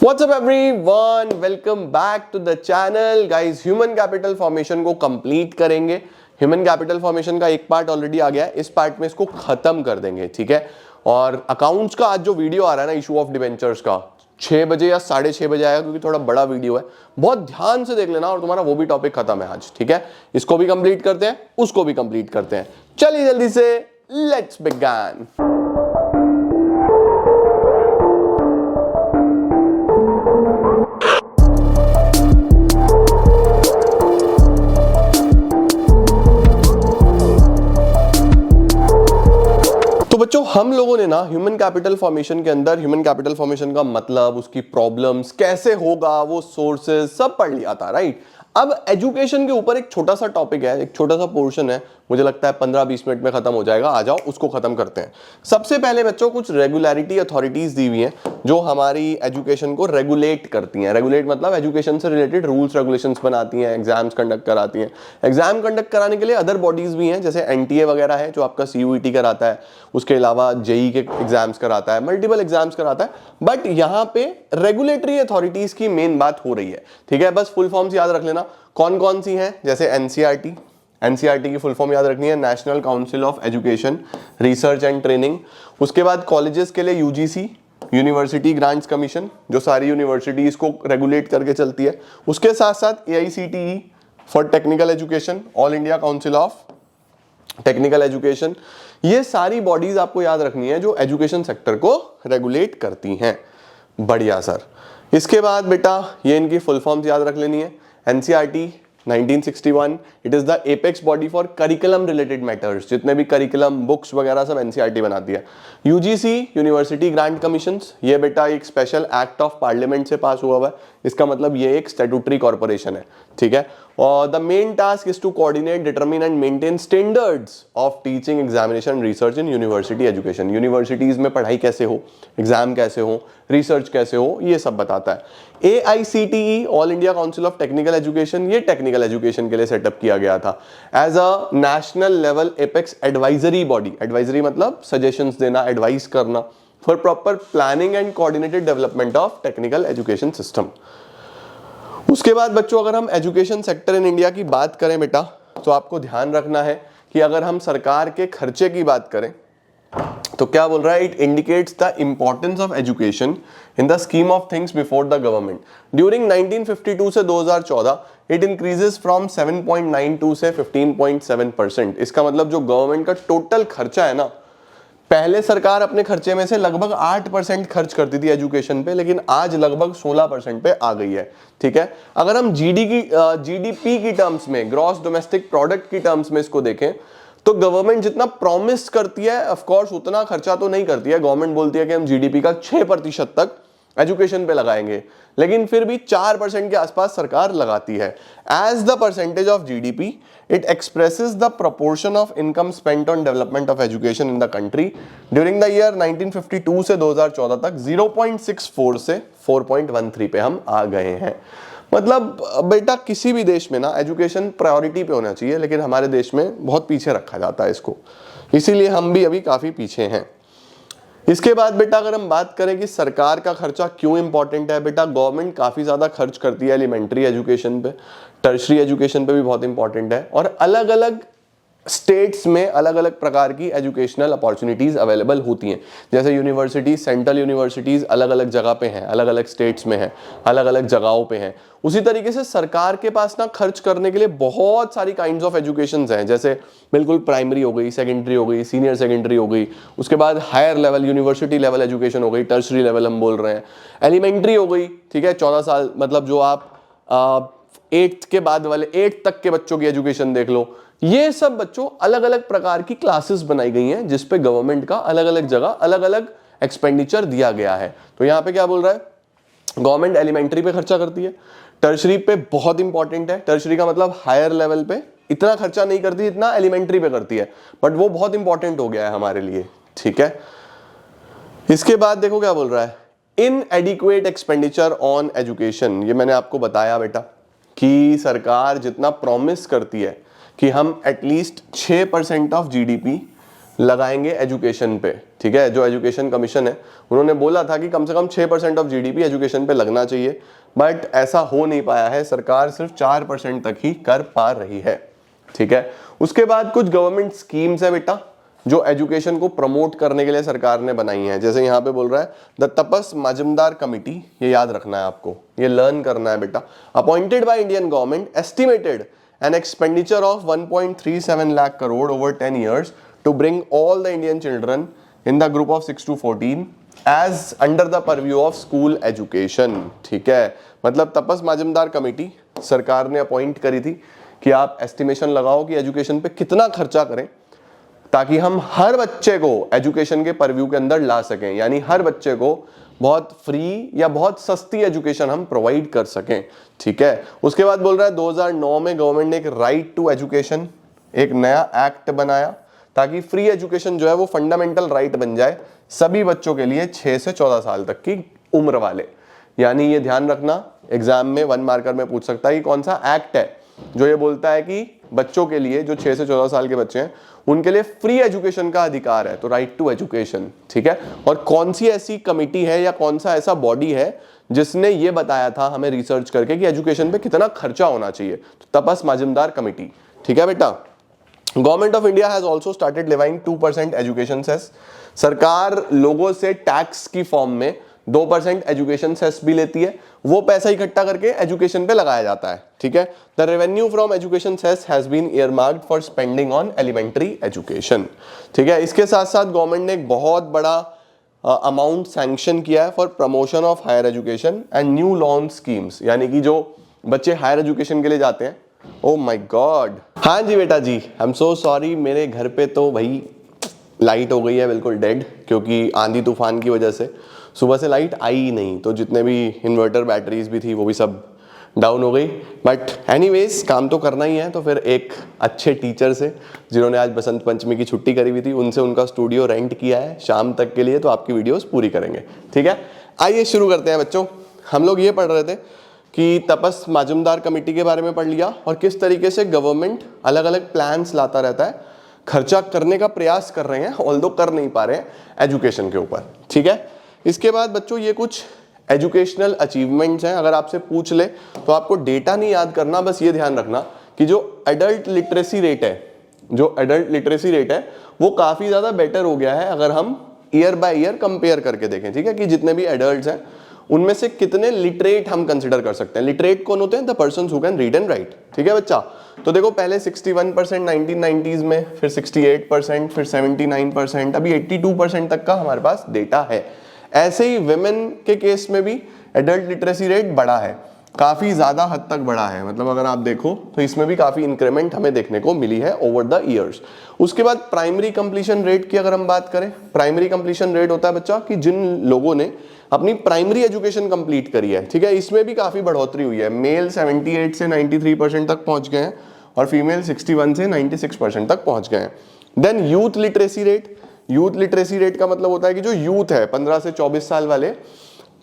What's up everyone? Welcome back to the channel. Guys, human capital formation को complete करेंगे। Human capital formation का एक part already आ गया है, इस पार्ट में इसको खत्म कर देंगे, ठीक है। और अकाउंट्स का आज जो वीडियो आ रहा है ना, इशू ऑफ डिबेंचर्स का 6 बजे या 6:30 बजे आएगा, क्योंकि थोड़ा बड़ा वीडियो है। बहुत ध्यान से देख लेना और तुम्हारा वो भी टॉपिक खत्म है आज, ठीक है। इसको भी कंप्लीट करते हैं, उसको भी कंप्लीट करते हैं। चलिए जल्दी से लेट्स बिगिन। बच्चों, हम लोगों ने ना ह्यूमन कैपिटल फॉर्मेशन के अंदर ह्यूमन कैपिटल फॉर्मेशन का मतलब, उसकी प्रॉब्लम्स, कैसे होगा, वो सोर्सेज सब पढ़ लिया था, राइट। अब एजुकेशन के ऊपर एक छोटा सा टॉपिक है, एक छोटा सा पोर्शन है, मुझे लगता है 15-20 मिनट में खत्म हो जाएगा। आ जाओ उसको खत्म करते हैं। सबसे पहले बच्चों कुछ रेगुलरिटी अथॉरिटीज दी हुई हैं जो हमारी एजुकेशन को रेगुलेट करती हैं। रेगुलेट मतलब एजुकेशन से रिलेटेड रूल्स रेगुलेशंस बनाती हैं, एग्जाम्स कंडक्ट कराती हैं। एग्जाम कंडक्ट कराने के लिए अदर बॉडीज भी हैं, जैसे एनटीए वगैरह है जो आपका सीयूईटी कराता है, उसके अलावा जेई के एग्जाम्स कराता है, मल्टीपल एग्जाम्स कराता है। बट यहाँ पे रेगुलेटरी अथॉरिटीज की मेन बात हो रही है, ठीक है। बस फुल फॉर्म्स याद रख लेना कौन कौन सी हैं, जैसे एनसीईआरटी। एनसीईआरटी की फुल फॉर्म याद रखनी है, national council of education research and training. उसके बाद कॉलेजेस के लिए यूजीसी, यूनिवर्सिटी ग्रांट्स कमीशन, जो सारी यूनिवर्सिटीज को रेगुलेट करके चलती है। उसके साथ साथ AICTE for technical education, all India council of technical education. ये सारी बॉडीज आपको याद रखनी है जो एजुकेशन सेक्टर को रेगुलेट करती हैं। बढ़िया सर। इसके बाद बेटा ये इनकी फुल फॉर्म्स याद रख लेनी है। NCERT 1961, it is the apex body for curriculum related matters. जितने भी करिकुलम बुक्स वगैरह सब एनसीईआरटी बनाती है। यूजीसी, यूनिवर्सिटी ग्रांट कमीशंस, ये बेटा एक स्पेशल एक्ट ऑफ पार्लियामेंट से पास हुआ है। इसका मतलब ये एक स्टैट्यूटरी कॉर्पोरेशन है, ठीक है। और the main task is to coordinate, determine and maintain standards of teaching, examination, research in university education. Universities में पढ़ाई कैसे हो, एग्जाम कैसे हो, रिसर्च कैसे हो, ये सब बताता है। AICTE, all India council of technical education, ये टेक्निकल एजुकेशन के लिए सेटअप किया गया था as a national level apex advisory body. Advisory मतलब सजेशंस देना, एडवाइस करना, for proper planning and coordinated development of technical education system. उसके बाद बच्चों अगर हम एजुकेशन सेक्टर इन इंडिया की बात करें बेटा, तो आपको ध्यान रखना है कि अगर हम सरकार के खर्चे की बात करें तो क्या बोल रहा है, it indicates the importance of education in the scheme of things before the government. During 1952 से 2014 इट इंक्रीजेस फ्रॉम 7.92 से 15.7%। इसका मतलब जो गवर्नमेंट का टोटल खर्चा है ना, पहले सरकार अपने खर्चे में से लगभग 8% खर्च करती थी एजुकेशन पे, लेकिन आज लगभग 16% पे आ गई है, ठीक है। अगर हम जीडीपी की टर्म्स में, ग्रॉस डोमेस्टिक प्रोडक्ट की टर्म्स में इसको देखें तो गवर्नमेंट जितना प्रॉमिस करती है ऑफ कोर्स उतना खर्चा तो नहीं करती है। गवर्नमेंट बोलती है कि हम जीडीपी का 6% तक एजुकेशन पे लगाएंगे, लेकिन फिर भी 4% के आसपास सरकार लगाती है। As the percentage of GDP it expresses the proportion of income spent on development of education in the country. During the year 1952 से 2014 तक 0.64 से 4.13 पे हम आ गए हैं। मतलब बेटा किसी भी देश में ना एजुकेशन प्रायोरिटी पे होना चाहिए, लेकिन हमारे देश में बहुत पीछे रखा जाता है इसको, इसीलिए हम भी अभी काफी पीछे हैं। इसके बाद बेटा अगर हम बात करें कि सरकार का खर्चा क्यों इंपॉर्टेंट है, बेटा गवर्नमेंट काफी ज्यादा खर्च करती है एलिमेंट्री एजुकेशन पे, टर्शरी एजुकेशन पे भी बहुत इंपॉर्टेंट है, और अलग अलग स्टेट्स में अलग अलग प्रकार की एजुकेशनल अपॉर्चुनिटीज अवेलेबल होती हैं। जैसे यूनिवर्सिटी, सेंट्रल यूनिवर्सिटीज अलग अलग जगह पे हैं, अलग अलग स्टेट्स में हैं, अलग अलग जगहों पे हैं। उसी तरीके से सरकार के पास ना खर्च करने के लिए बहुत सारी काइंड्स ऑफ एजुकेशंस हैं, जैसे बिल्कुल प्राइमरी हो गई, सेकेंडरी हो गई, सीनियर सेकेंडरी हो गई, उसके बाद higher level university level education हो गई, टर्शरी लेवल हम बोल रहे हैं, एलिमेंट्री हो गई, ठीक है, 14 साल मतलब जो आप 8th के बाद वाले 8th तक के बच्चों की एजुकेशन देख लो। ये सब बच्चों अलग अलग प्रकार की क्लासेस बनाई गई हैं जिसपे गवर्नमेंट का अलग अलग जगह अलग अलग एक्सपेंडिचर दिया गया है। तो यहां पे क्या बोल रहा है, गवर्नमेंट एलिमेंट्री पे खर्चा करती है, टर्शरी पे बहुत इंपॉर्टेंट है, टर्शरी का मतलब हायर लेवल पे इतना खर्चा नहीं करती जितना एलिमेंट्री पे करती है, बट वो बहुत इंपॉर्टेंट हो गया है हमारे लिए, ठीक है। इसके बाद देखो क्या बोल रहा है, इनएडिक्वेट एक्सपेंडिचर ऑन एजुकेशन। ये मैंने आपको बताया बेटा कि सरकार जितना प्रॉमिस करती है कि हम एटलीस्ट 6% ऑफ जीडीपी लगाएंगे एजुकेशन पे, ठीक है। जो एजुकेशन कमीशन है उन्होंने बोला था कि कम से कम 6% ऑफ जीडीपी एजुकेशन पे लगना चाहिए, बट ऐसा हो नहीं पाया है, सरकार सिर्फ 4% तक ही कर पा रही है, ठीक है। उसके बाद कुछ गवर्नमेंट स्कीम्स है बेटा जो एजुकेशन को प्रमोट करने के लिए सरकार ने बनाई है। जैसे यहाँ पे बोल रहा है द तपस माजुमदार कमिटी, ये याद रखना है आपको, ये लर्न करना है बेटा। Appointed by Indian government, estimated an expenditure of 1.37 lakh crore over 10 years to bring all the Indian children in the group of 6 to 14 as under the purview of school education, ठीक है। मतलब तपस Majumdar committee सरकार ने appoint करी थी कि आप estimation लगाओ कि एजुकेशन पे कितना खर्चा करें ताकि हम हर बच्चे को एजुकेशन के परव्यू के अंदर ला सकें, यानी हर बच्चे को बहुत फ्री या बहुत सस्ती एजुकेशन हम प्रोवाइड कर सकें, ठीक है। उसके बाद बोल रहा है 2009 में गवर्नमेंट ने एक राइट टू एजुकेशन एक नया एक्ट बनाया ताकि फ्री एजुकेशन जो है वो फंडामेंटल राइट बन जाए सभी बच्चों के लिए 6 से 14 साल तक की उम्र वाले। यानी ये ध्यान रखना, एग्जाम में 1 मार्कर में पूछ सकता है कि कौन सा एक्ट है जो ये बोलता है कि बच्चों के लिए जो 6 से 14 साल के बच्चे हैं उनके लिए फ्री एजुकेशन का अधिकार है, तो राइट टू एजुकेशन, ठीक है। और कौन सी ऐसी कमिटी है या कौन सा ऐसा बॉडी है जिसने ये बताया था हमें रिसर्च करके कि एजुकेशन पे कितना खर्चा होना चाहिए, तो तपस माजुमदार कमिटी, ठीक है बेटा। Government of India has also started levying 2% education cess, सरकार लोगों से टैक्स की फॉर्म में 2% एजुकेशन सेस भी लेती है, वो पैसा इकट्ठा करके एजुकेशन पे लगाया जाता है, ठीक है। The revenue from education cess has been earmarked for spending on elementary education, ठीक है। इसके साथ साथ गवर्नमेंट ने एक बहुत बड़ा अमाउंट सैंक्शन किया है for promotion of higher education and new loan schemes, यानी कि जो बच्चे हायर एजुकेशन के लिए जाते हैं, ओ माय गॉड। हाँ जी बेटा जी, आई एम सो सॉरी, मेरे घर पे तो भाई लाइट हो गई है बिल्कुल डेड, क्योंकि आंधी तूफान की वजह से सुबह से लाइट आई ही नहीं, तो जितने भी इन्वर्टर बैटरीज भी थी वो भी सब डाउन हो गई। बट एनीवेज काम तो करना ही है, तो फिर एक अच्छे टीचर से जिन्होंने आज बसंत पंचमी की छुट्टी करी हुई थी उनसे उनका स्टूडियो रेंट किया है शाम तक के लिए, तो आपकी वीडियोस पूरी करेंगे, ठीक है। आइए शुरू करते हैं बच्चों। हम लोग ये पढ़ रहे थे कि तपस माजुमदार कमेटी के बारे में पढ़ लिया और किस तरीके से गवर्नमेंट अलग अलग प्लान्स लाता रहता है, खर्चा करने का प्रयास कर रहे हैं ऑल्दो कर नहीं पा रहे हैं एजुकेशन के ऊपर, ठीक है। इसके बाद बच्चों ये कुछ एजुकेशनल अचीवमेंट्स हैं, अगर आपसे पूछ ले तो आपको डेटा नहीं याद करना, बस ये ध्यान रखना कि जो एडल्ट लिटरेसी रेट है वो काफ़ी ज़्यादा बेटर हो गया है अगर हम ईयर बाय ईयर कंपेयर करके देखें, ठीक है, कि जितने भी एडल्ट्स हैं उनमें से कितने लिटरेट हम कंसिडर कर सकते हैं। लिटरेट कौन होते हैं? The persons who can read and right, ठीक है बच्चा। तो देखो पहले 61% 1990s में, फिर 68%, फिर 79%, अभी 82% तक का हमारे पास डेटा है। ऐसे ही विमेन के केस में भी एडल्ट लिटरेसी रेट बढ़ा है, काफी ज्यादा हद तक बढ़ा है, मतलब अगर आप देखो तो इसमें भी काफी इंक्रीमेंट हमें देखने को मिली है ओवर द इयर्स। उसके बाद प्राइमरी कंप्लीशन रेट की अगर हम बात करें, प्राइमरी कंप्लीशन रेट होता है बच्चा कि जिन लोगों ने अपनी प्राइमरी एजुकेशन कंप्लीट करी है, ठीक है, इसमें भी काफी बढ़ोतरी हुई है। मेल 78 से 93% तक पहुंच गए हैं और फीमेल 61 से 96% तक पहुंच गए हैं। Then youth literacy rate, youth literacy rate का मतलब होता है कि जो यूथ है 15 से 24 साल वाले,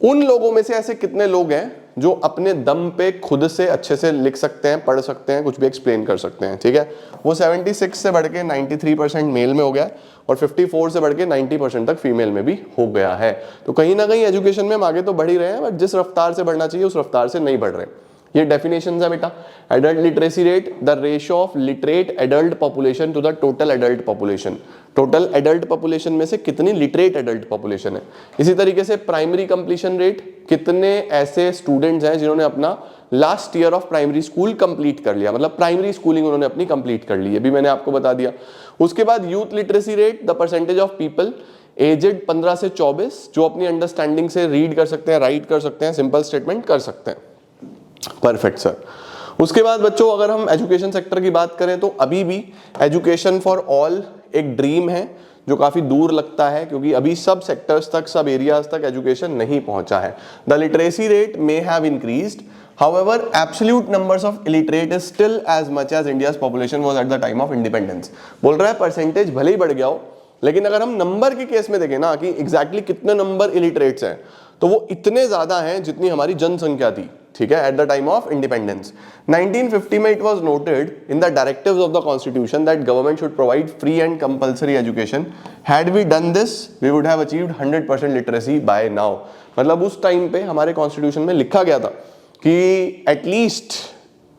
उन लोगों में से ऐसे कितने लोग हैं जो अपने दम पे खुद से अच्छे से लिख सकते हैं, पढ़ सकते हैं, कुछ भी एक्सप्लेन कर सकते हैं, ठीक है। वो 76 से बढ़ के 93% मेल में हो गया और 54 से बढ़ के 90% तक फीमेल में भी हो गया है। तो कहीं ना कहीं एजुकेशन में हम आगे तो बढ़ ही रहे हैं, बट जिस रफ्तार से बढ़ना चाहिए उस रफ्तार से नहीं बढ़ रहे। ये डेफिनेशन है बेटा। Adult literacy rate, the ratio of literate adult population to the total adult population, total adult population में से कितनी लिटरेट एडल्ट पॉपुलेशन है। इसी तरीके से प्राइमरी कंप्लीशन रेट, कितने ऐसे स्टूडेंट्स हैं जिन्होंने अपना last year of primary school complete कर लिया, मतलब प्राइमरी स्कूलिंग उन्होंने अपनी कंप्लीट कर ली है, भी मैंने आपको बता दिया। उसके बाद youth literacy rate, the percentage of people aged 15 से 24 जो अपनी अंडरस्टैंडिंग से रीड कर सकते हैं, राइट कर सकते हैं, सिंपल स्टेटमेंट कर सकते हैं। Perfect sir. उसके बाद बच्चों अगर हम एजुकेशन सेक्टर की बात करें तो अभी भी एजुकेशन फॉर ऑल एक ड्रीम है जो काफी दूर लगता है, क्योंकि अभी सब सेक्टर्स तक, सब एरियाज तक एजुकेशन नहीं पहुंचा है। The literacy rate may have increased, however absolute numbers of illiterate is still as much as India's population was at the time of independence। बोल रहा है परसेंटेज भले ही बढ़ गया हो, लेकिन अगर हम नंबर के केस में देखें ना कि एग्जैक्टली कितने नंबर इलिटरेट्स हैं, तो वो इतने ज्यादा हैं जितनी हमारी जनसंख्या थी, ठीक है, at the time of independence. 1950 में it was noted in the directives of the constitution that government should provide free and compulsory education. Had we done this we would have achieved 100% literacy by now. मतलब उस time पे हमारे constitution में लिखा गया था कि एटलीस्ट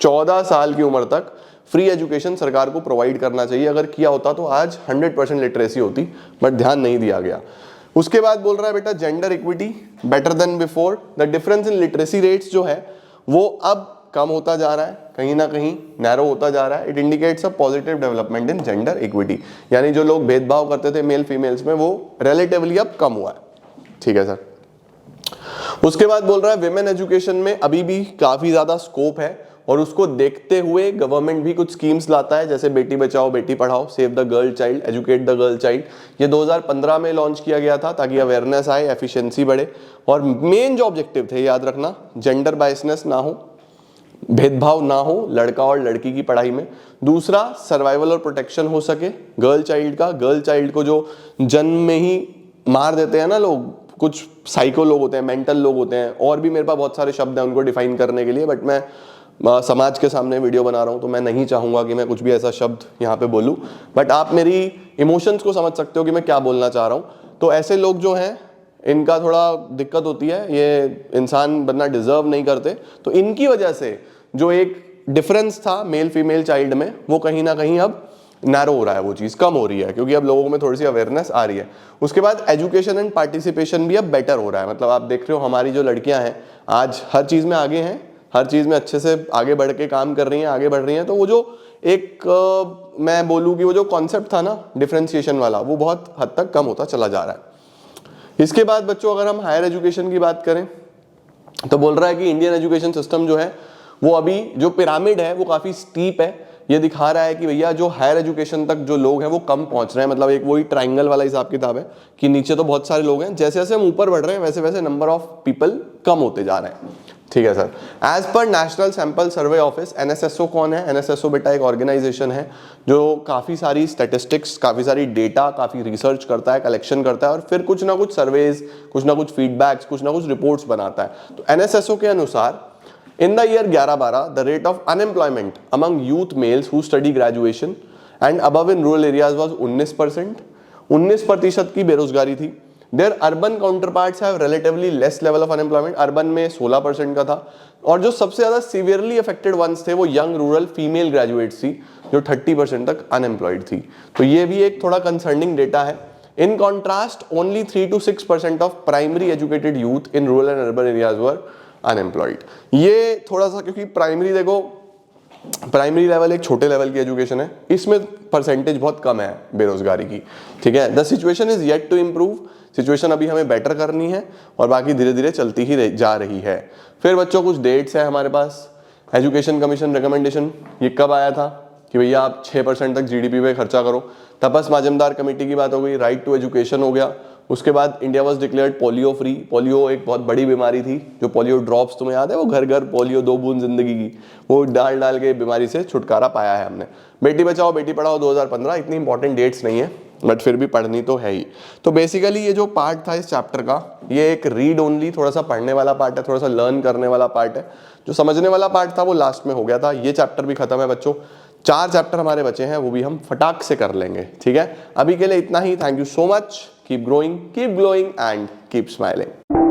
14 साल की उम्र तक फ्री एजुकेशन सरकार को प्रोवाइड करना चाहिए। अगर किया होता तो आज 100% लिटरेसी होती, बट ध्यान नहीं दिया गया। उसके बाद बोल रहा है बेटा gender equity better than before. The difference in literacy rates जो है वो अब कम होता जा रहा है, कहीं ना कहीं नैरो होता जा रहा है। It indicates a positive development in gender equity, यानी जो लोग भेदभाव करते थे मेल फीमेल्स में वो रिलेटिवली अब कम हुआ है। ठीक है सर। उसके बाद बोल रहा है विमेन एजुकेशन में अभी भी काफी ज्यादा स्कोप है और उसको देखते हुए गवर्नमेंट भी कुछ स्कीम्स लाता है, जैसे Beti Bachao Beti Padhao, save the girl child, educate the girl child. ये 2015 में लॉन्च किया गया था ताकि अवेयरनेस आए, एफिशिएंसी बढ़े, और मेन जो ऑब्जेक्टिव थे याद रखना, जेंडर बायसनेस ना हो, भेदभाव ना हो लड़का और लड़की की पढ़ाई में। दूसरा, सर्वाइवल और प्रोटेक्शन हो सके गर्ल चाइल्ड का। गर्ल चाइल्ड को जो जन्म में ही मार देते हैं ना लोग, कुछ साइको लोग होते हैं, मेंटल लोग होते हैं, और भी मेरे पास बहुत सारे शब्द हैं उनको डिफाइन करने के लिए, बट मैं समाज के सामने वीडियो बना रहा हूं तो मैं नहीं चाहूंगा कि मैं कुछ भी ऐसा शब्द यहाँ पे बोलूं, बट आप मेरी इमोशंस को समझ सकते हो कि मैं क्या बोलना चाह रहा हूं। तो ऐसे लोग जो हैं इनका थोड़ा दिक्कत होती है, ये इंसान बनना डिजर्व नहीं करते, तो इनकी वजह से जो एक डिफरेंस था मेल फीमेल चाइल्ड में वो कहीं ना कहीं अब नैरो हो रहा है, वो चीज़ कम हो रही है क्योंकि अब लोगों में थोड़ी सी अवेयरनेस आ रही है। उसके बाद एजुकेशन एंड पार्टिसिपेशन भी अब बेटर हो रहा है। मतलब आप देख रहे हो हमारी जो लड़कियां हैं आज हर चीज़ में आगे हैं, हर चीज़ में अच्छे से आगे बढ़ के काम कर रही हैं, आगे बढ़ रही हैं। तो वो जो एक मैं बोलूँ कि वो जो कॉन्सेप्ट था ना डिफ्रेंसिएशन वाला, वो बहुत हद तक कम होता चला जा रहा है। इसके बाद बच्चों अगर हम हायर एजुकेशन की बात करें तो बोल रहा है कि इंडियन एजुकेशन सिस्टम जो है वो अभी जो पिरामिड है वो काफ़ी स्टीप है। ये दिखा रहा है कि भैया जो हायर एजुकेशन तक जो लोग हैं वो कम पहुंच रहे हैं। मतलब एक वही ट्रायंगल वाला हिसाब किताब है कि नीचे तो बहुत सारे लोग हैं, जैसे जैसे हम ऊपर बढ़ रहे हैं वैसे वैसे नंबर ऑफ पीपल कम होते जा रहे हैं। ठीक है sir. As per national sample survey office, NSSO कौन है? एनएसएसओ बेटा एक ऑर्गेनाइजेशन है जो काफ़ी सारी स्टैटिस्टिक्स, काफ़ी सारी डेटा, काफ़ी रिसर्च करता है, कलेक्शन करता है और फिर कुछ ना कुछ सर्वेज, कुछ ना कुछ फीडबैक्स, कुछ ना कुछ रिपोर्ट्स बनाता है। तो एनएसएसओ के अनुसार in the year 11-12 the rate of unemployment among youth males who study graduation and above in rural areas was 19%। 19% की बेरोजगारी थी। Their urban counterparts have relatively less level of unemployment। Urban में 16% का था और जो सबसे ज्यादा सीवियरली अफेक्टेड वंस थे वो यंग रूरल फीमेल ग्रेजुएट्स थी जो 30% तक अनएम्प्लॉयड थी। तो ये भी एक थोड़ा कंसर्निंग डेटा है। In contrast, only 3 to 6% of primary educated youth in rural and urban areas were unemployed. ये थोड़ा सा, क्योंकि प्राइमरी देखो, प्राइमरी लेवल एक छोटे लेवल की एजुकेशन है, इसमें परसेंटेज बहुत कम है बेरोजगारी की। ठीक है। The situation is yet to improve. Situation अभी हमें बेटर करनी है और बाकी धीरे धीरे चलती ही जा रही है। फिर बच्चों कुछ डेट्स है हमारे पास। एजुकेशन कमीशन रिकमेंडेशन ये कब आया था कि भैया आप 6% तक जीडीपी पे खर्चा करो। तपस माजमदार कमेटी की बात हो गई। राइट टू एजुकेशन हो गया। उसके बाद India was declared polio free. Polio एक बहुत बड़ी बीमारी थी, जो पोलियो ड्रॉप्स तुम्हें याद है, वो घर घर पोलियो 2 बूंद जिंदगी की, वो डाल डाल के बीमारी से छुटकारा पाया है हमने। बेटी बचाओ बेटी पढ़ाओ 2015। इतनी इंपॉर्टेंट डेट्स नहीं है बट फिर भी पढ़नी तो है ही। तो बेसिकली ये जो पार्ट था इस चैप्टर का, ये एक रीड ओनली, थोड़ा सा पढ़ने वाला पार्ट है, थोड़ा सा लर्न करने वाला पार्ट है। जो समझने वाला पार्ट था वो लास्ट में हो गया था। ये चैप्टर भी खत्म है बच्चों। 4 चैप्टर हमारे बचे हैं, वो भी हम फटाक से कर लेंगे। ठीक है, अभी के लिए इतना ही। Thank you so much. Keep growing, keep glowing and keep smiling.